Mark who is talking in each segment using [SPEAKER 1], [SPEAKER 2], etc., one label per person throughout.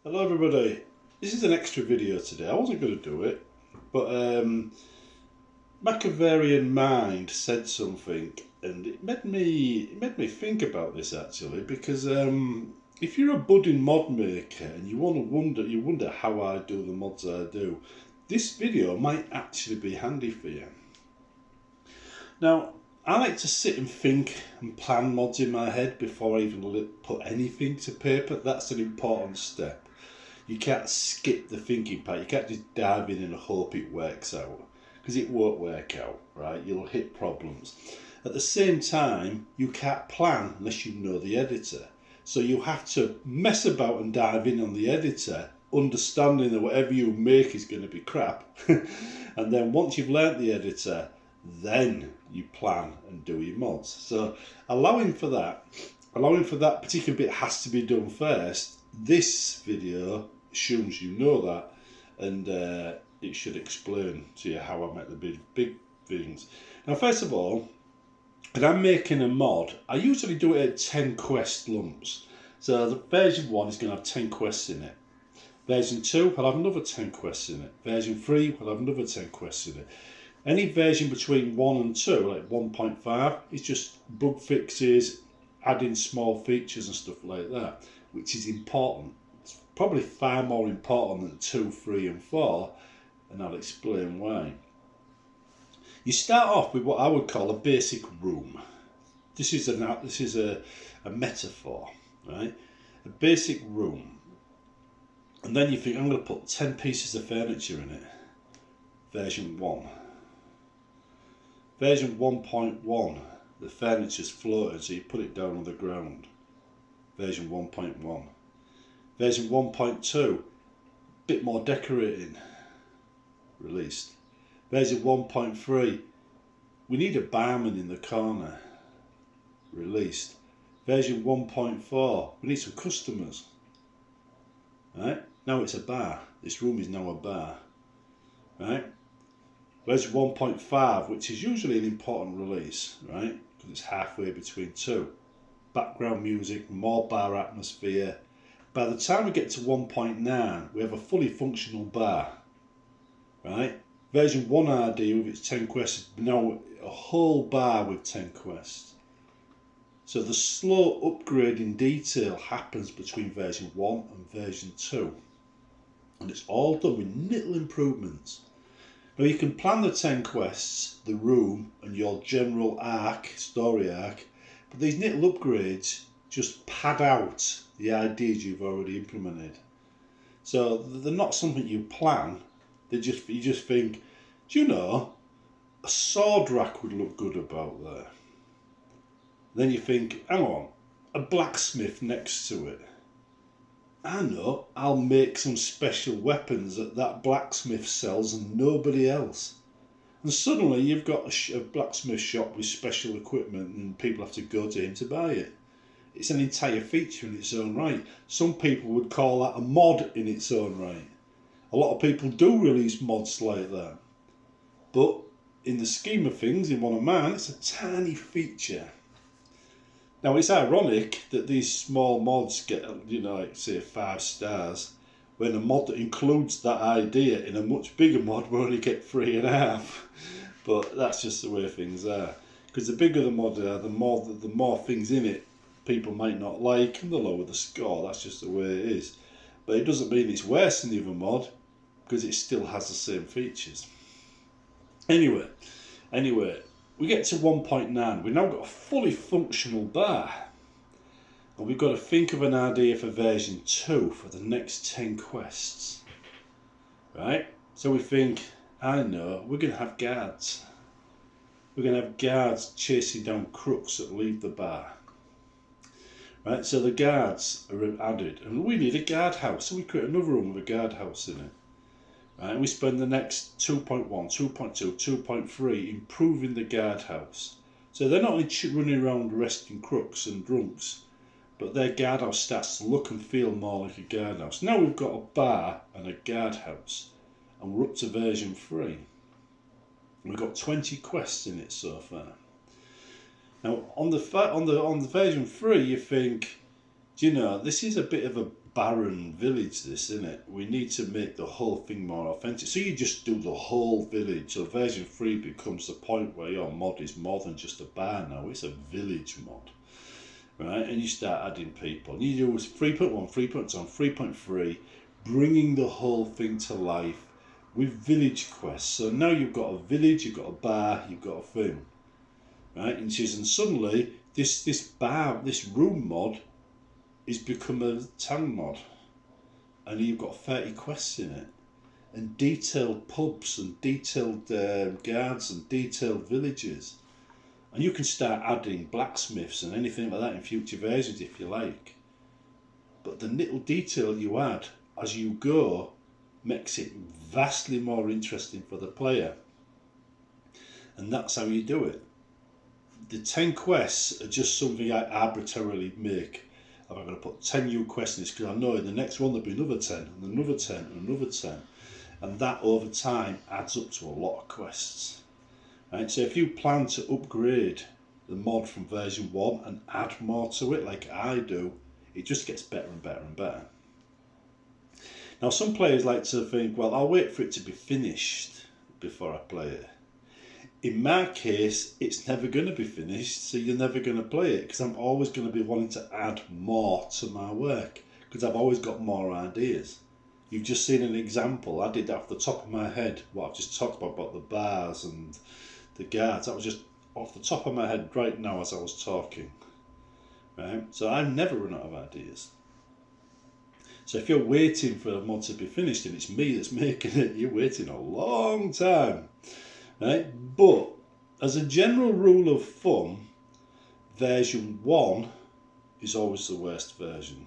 [SPEAKER 1] Hello everybody, this is an extra video today. I wasn't going to do it, but Machiavellian Mind said something and it made me think about this actually, because if you're a budding mod maker and you wonder how I do the mods I do, this video might actually be handy for you. Now, I like to sit and think and plan mods in my head before I even put anything to paper. That's an important step. You can't skip the thinking part. You can't just dive in and hope it works out, because it won't work out, right? You'll hit problems. At the same time, you can't plan unless you know the editor. So you have to mess about and dive in on the editor, understanding that whatever you make is going to be crap. And then once you've learnt the editor, then you plan and do your mods. So allowing for that particular bit has to be done first. This video assumes you know that, and it should explain to you how I make the big things. Now, first of all, when I'm making a mod, I usually do it at 10 quest lumps. So the version 1 is going to have 10 quests in it. Version 2 will have another 10 quests in it. Version 3 will have another 10 quests in it. Any version between 1 and 2, like 1.5, is just bug fixes, adding small features and stuff like that, which is important. It's probably far more important than 2, 3 and 4, and I'll explain why. You start off with what I would call a basic room. This is a metaphor, right? A basic room. And then you think, I'm going to put 10 pieces of furniture in it. Version 1. Version 1.1, the furniture's floating, so you put it down on the ground. Version 1.1. Version 1.2, bit more decorating. Released. Version 1.3, we need a barman in the corner. Released. Version 1.4, we need some customers. Right? Now it's a bar. This room is now a bar. Right? Version 1.5, which is usually an important release, right? Because it's halfway between 2. Background music, more bar atmosphere. By the time we get to 1.9, we have a fully functional bar, right? Version 1 RD with its 10 quests, now a whole bar with 10 quests. So the slow upgrade in detail happens between version 1 and version 2. And it's all done with little improvements. Now you can plan the 10 quests, the room and your general story arc, but these little upgrades just pad out the ideas you've already implemented. So they're not something you plan, you just think, do you know, a sword rack would look good about there. Then you think, hang on, a blacksmith next to it. I know, I'll make some special weapons that blacksmith sells and nobody else. And suddenly you've got a blacksmith shop with special equipment and people have to go to him to buy it. It's an entire feature in its own right. Some people would call that a mod in its own right. A lot of people do release mods like that. But in the scheme of things, in one of mine, it's a tiny feature. Now, it's ironic that these small mods get, like say 5 stars, when a mod that includes that idea in a much bigger mod will only get 3.5. But that's just the way things are. Because the bigger the mod are, the more things in it people might not like, and the lower the score. That's just the way it is. But it doesn't mean it's worse than the other mod, because it still has the same features. Anyway. We get to 1.9, we've now got a fully functional bar. And we've got to think of an idea for version 2 for the next 10 quests. Right? So we think, I know, we're going to have guards. We're going to have guards chasing down crooks that leave the bar. Right? So the guards are added. And we need a guardhouse, so we create another room with a guardhouse in it. Right, and we spend the next 2.1, 2.2, 2.3 improving the guardhouse. So they're not only running around arresting crooks and drunks, but their guardhouse starts to look and feel more like a guardhouse. Now we've got a bar and a guardhouse, and we're up to version 3. We've got 20 quests in it so far. Now on the version 3, you think, do you know, this is a bit of a barren village, this, isn't it? We need to make the whole thing more authentic. So you just do the whole village. So version 3 becomes the point where your mod is more than just a bar now, it's a village mod. Right? And you start adding people. You do 3.1, 3.2, 3.3, bringing the whole thing to life with village quests. So now you've got a village, you've got a bar, you've got a thing. Right? And suddenly this bar, this room mod is become a town mod, and you've got 30 quests in it, and detailed pubs and detailed guards and detailed villages, and you can start adding blacksmiths and anything like that in future versions if you like. But the little detail you add as you go makes it vastly more interesting for the player, and that's how you do it. The 10 quests are just something I arbitrarily make. I'm going to put 10 new quests in this because I know in the next one there'll be another 10 and another 10 and another 10, and that over time adds up to a lot of quests. Right? So if you plan to upgrade the mod from version 1 and add more to it like I do, it just gets better and better and better. Now some players like to think, well, I'll wait for it to be finished before I play it. In my case, it's never going to be finished, so you're never going to play it, because I'm always going to be wanting to add more to my work, because I've always got more ideas. You've just seen an example. I did that off the top of my head, what I've just talked about the bars and the guards. That was just off the top of my head right now as I was talking. Right? So I never run out of ideas. So if you're waiting for a mod to be finished and it's me that's making it, you're waiting a long time. Right? But as a general rule of thumb, version 1 is always the worst version.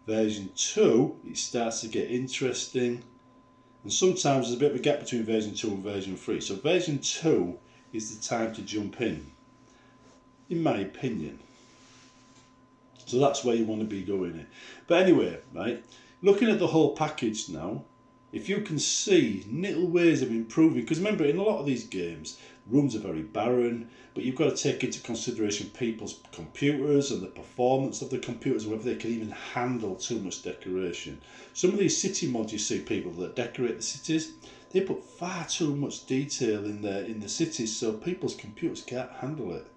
[SPEAKER 1] Version 2, it starts to get interesting, and sometimes there's a bit of a gap between version 2 and version 3. So version 2 is the time to jump in my opinion. So that's where you want to be going in. But anyway, right, looking at the whole package now, if you can see little ways of improving, because remember in a lot of these games, rooms are very barren, but you've got to take into consideration people's computers and the performance of the computers, whether they can even handle too much decoration. Some of these city mods you see people that decorate the cities, they put far too much detail in the cities, so people's computers can't handle it.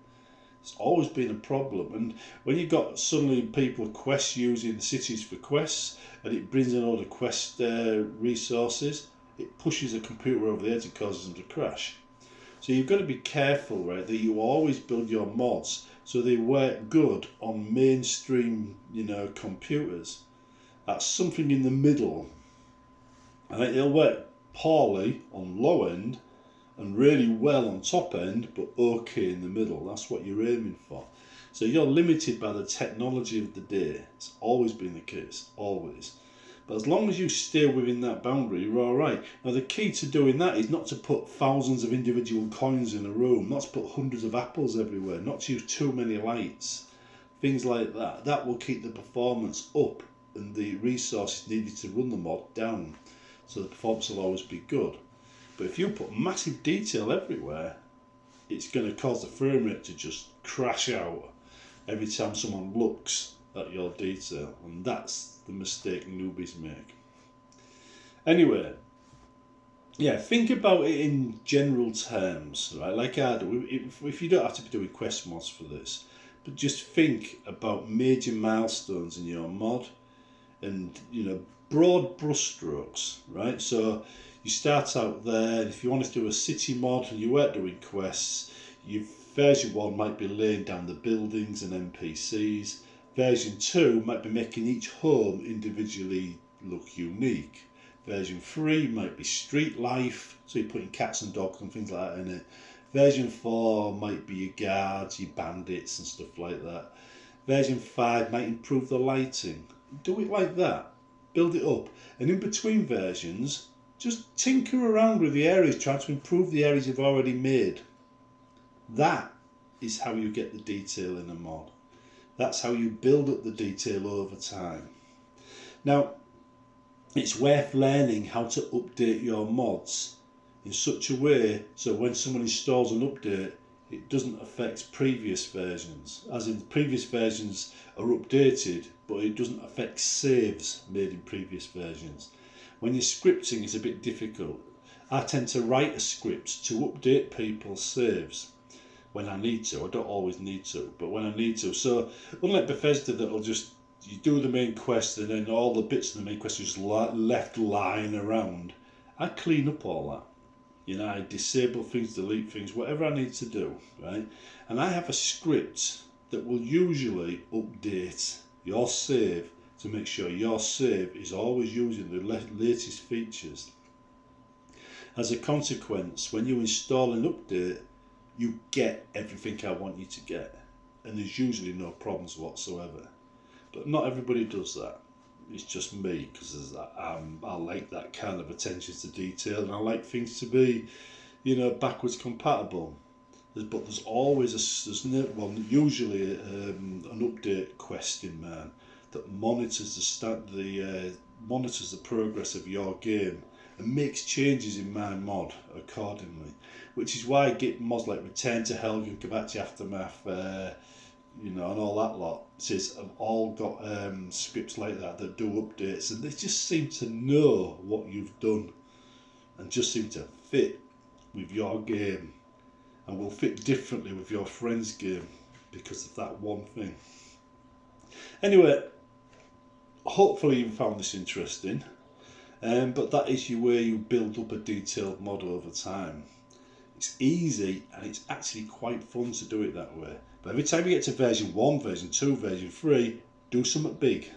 [SPEAKER 1] It's always been a problem, and when you got suddenly people quests using the cities for quests, and it brings in all the quest resources, it pushes a computer over the edge and causes them to crash. So you've got to be careful, right, that you always build your mods so they work good on mainstream, computers. That's something in the middle. I think they'll work poorly on low end and really well on top end, but okay in the middle. That's what you're aiming for. So you're limited by the technology of the day. It's always been the case, always. But as long as you stay within that boundary, you're all right. Now the key to doing that is not to put thousands of individual coins in a room, not to put hundreds of apples everywhere, not to use too many lights, things like that. That will keep the performance up and the resources needed to run the mod down. So the performance will always be good. But if you put massive detail everywhere, it's going to cause the frame rate to just crash out every time someone looks at your detail, and that's the mistake newbies make. Anyway, yeah, think about it in general terms, right? Like I do. If you don't have to be doing quest mods for this, but just think about major milestones in your mod, and broad brushstrokes, right? So you start out there, and if you want to do a city mod and you weren't doing quests, version 1 might be laying down the buildings and NPCs. Version 2 might be making each home individually look unique. Version 3 might be street life, so you're putting cats and dogs and things like that in it. Version 4 might be your guards, your bandits and stuff like that. Version 5 might improve the lighting. Do it like that. Build it up. And in between versions, just tinker around with the areas, try to improve the areas you've already made. That is how you get the detail in a mod. That's how you build up the detail over time. Now, it's worth learning how to update your mods in such a way so when someone installs an update, it doesn't affect previous versions, as in previous versions are updated, but it doesn't affect saves made in previous versions. When you're scripting, it's a bit difficult. I tend to write a script to update people's saves when I need to. I don't always need to, but when I need to. So unlike Bethesda, that'll just, you do the main quest and then all the bits of the main quest are just left lying around, I clean up all that. You know, I disable things, delete things, whatever I need to do, right? And I have a script that will usually update your save to make sure your save is always using the latest features. As a consequence, when you install an update, you get everything I want you to get. And there's usually no problems whatsoever. But not everybody does that. It's just me, because I like that kind of attention to detail, and I like things to be, you know, backwards compatible. But there's always usually an update quest in man that monitors monitors the progress of your game and makes changes in my mod accordingly. Which is why I get mods like Return to Hell, Go Back to Aftermath, you know, and all that lot. Have all got scripts like that do updates, and they just seem to know what you've done and just seem to fit with your game, and will fit differently with your friend's game because of that one thing. Anyway, hopefully you found this interesting, but that is where you build up a detailed mod over time. It's easy and it's actually quite fun to do it that way. But every time you get to version 1, version 2, version 3, do something big.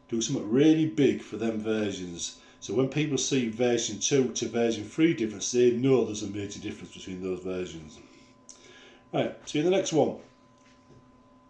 [SPEAKER 1] Do something really big for them versions. So when people see version 2 to version 3 difference, they know there's a major difference between those versions. Right, see you in the next one.